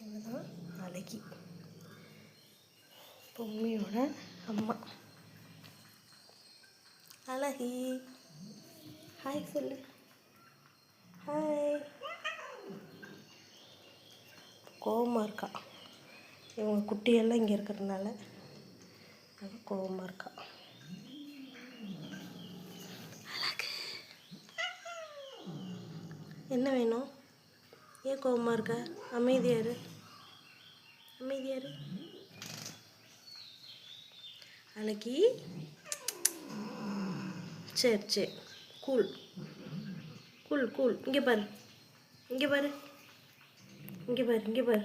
இவதான் அழகி, பொம்மியோட அம்மா. அழகி ஹாய் சொல்லு. ஹாய். கோவமாக இருக்கா. இவங்க குட்டியெல்லாம் இங்கே இருக்கிறதுனால கோவமாக இருக்கா. அழகு. என்ன வேணும்? ஏன் கோவமாக இருக்க? அமைதியாரு, அமைதியாரு. அழகி. சரி சரி, கூல் கூல் கூல். இங்கே பாரு, இங்கே பாரு, இங்கே பாரு, இங்கே பாரு.